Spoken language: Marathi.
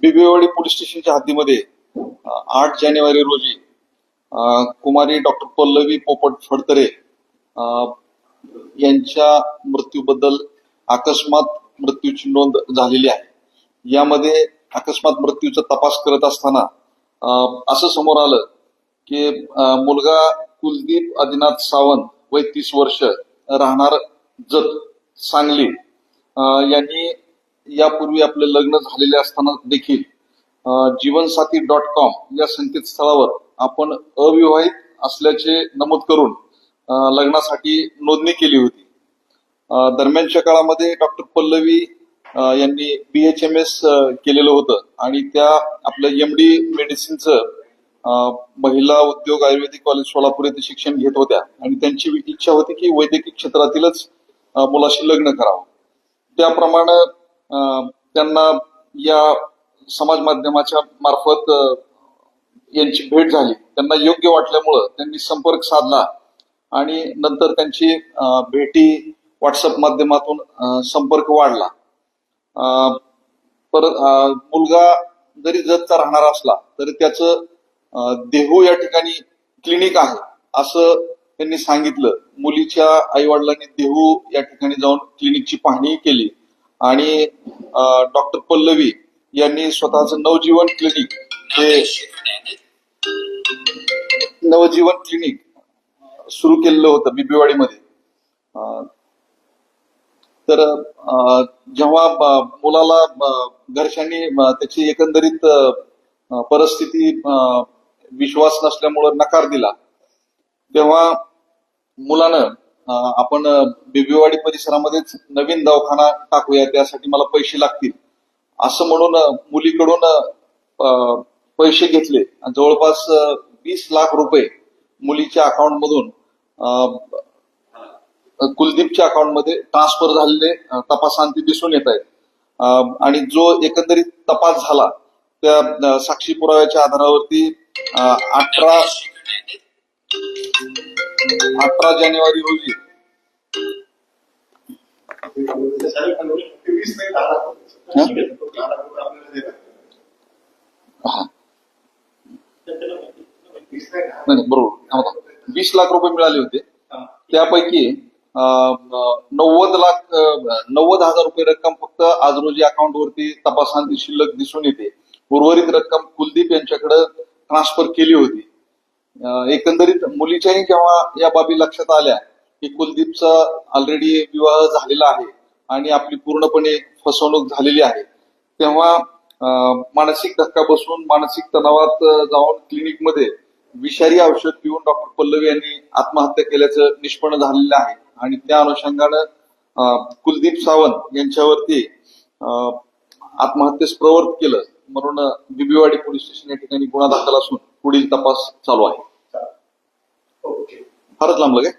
बिबवेवाडी पोलीस स्टेशनच्या हद्दीमध्ये 8 जानेवारी रोजी कुमारी डॉक्टर पल्लवी पोपट फडतरे यांच्या मृत्यूबद्दल अकस्मात मृत्यूची नोंद झालेली आहे. यामध्ये अकस्मात मृत्यूचा तपास करत असताना असं समोर आलं की मुलगा कुलदीप आदिनाथ सावंत वय 30 वर्ष राहणार जत सांगली यांनी यापूर्वी आपले लग्न झालेले असताना देखील जीवनसाथी.com या संकेतस्थळावर आपण अविवाहित असल्याचे नमूद करून लग्नासाठी नोंदणी केली होती. दरम्यानच्या काळामध्ये डॉक्टर पल्लवी यांनी BHMS केलेलं होतं आणि त्या आपल्या MD मेडिसिनचं महिला उद्योग आयुर्वेदिक कॉलेज सोलापूर येथे शिक्षण घेत होत्या आणि त्यांची इच्छा होती की वैद्यकीय क्षेत्रातीलच मुलाशी लग्न करावं. त्याप्रमाणे त्यांना या समाज माध्यमाच्या मार्फत यांची भेट झाली. त्यांना योग्य वाटल्यामुळं त्यांनी संपर्क साधला आणि नंतर त्यांची भेटी व्हॉट्सअप माध्यमातून संपर्क वाढला. परत मुलगा जरी जतचा राहणार असला तरी त्याचं देहू या ठिकाणी क्लिनिक आहे असं त्यांनी सांगितलं. मुलीच्या आई वडिलांनी देहू या ठिकाणी जाऊन क्लिनिकची पाहणी केली आणि डॉक्टर पल्लवी यांनी स्वतःचं नवजीवन क्लिनिक सुरू केलेलं होतं बिबवेवाडीमध्ये. तर जेव्हा मुलाला घरच्यांनी त्याची एकंदरीत परिस्थिती विश्वास नसल्यामुळं नकार दिला, तेव्हा मुलानं आपण बिबवेवाडी परिसरामध्येच नवीन दवाखाना टाकूया, त्यासाठी मला पैसे लागतील असं म्हणून मुलीकडून पैसे घेतले. जवळपास 20 लाख रुपये मुलीच्या अकाउंट मधून कुलदीपच्या अकाउंटमध्ये ट्रान्सफर झालेले तपासांती दिसून येत आहेत. आणि जो एकंदरीत तपास झाला त्या साक्षी पुराव्याच्या आधारावरती 18 जानेवारी रोजी बरोबर 20 लाख रुपये मिळाले होते. त्यापैकी 90,000 रुपये रक्कम फक्त आज रोजी अकाउंट वरती तपासांती शिल्लक दिसून येते. उर्वरित रक्कम कुलदीप यांच्याकडे ट्रान्सफर केली होती. एकंदरीत मुलीच्याही जेव्हा या बाबी लक्षात आल्या की कुलदीपचा ऑलरेडी विवाह झालेला आहे आणि आपली पूर्णपणे फसवणूक झालेली आहे, तेव्हा मानसिक धक्का बसून मानसिक तणावात जाऊन क्लिनिकमध्ये विषारी औषध पिऊन डॉक्टर पल्लवी यांनी आत्महत्या केल्याचं निष्पन्न झालेलं आहे. आणि त्या अनुषंगानं कुलदीप सावंत यांच्यावरती आत्महत्येस प्रवृत्त केलं म्हणून बिबवेवाडी पोलीस स्टेशन या ठिकाणी गुन्हा दाखल असून पुढील तपास चालू आहे. फारच लांबलं काय?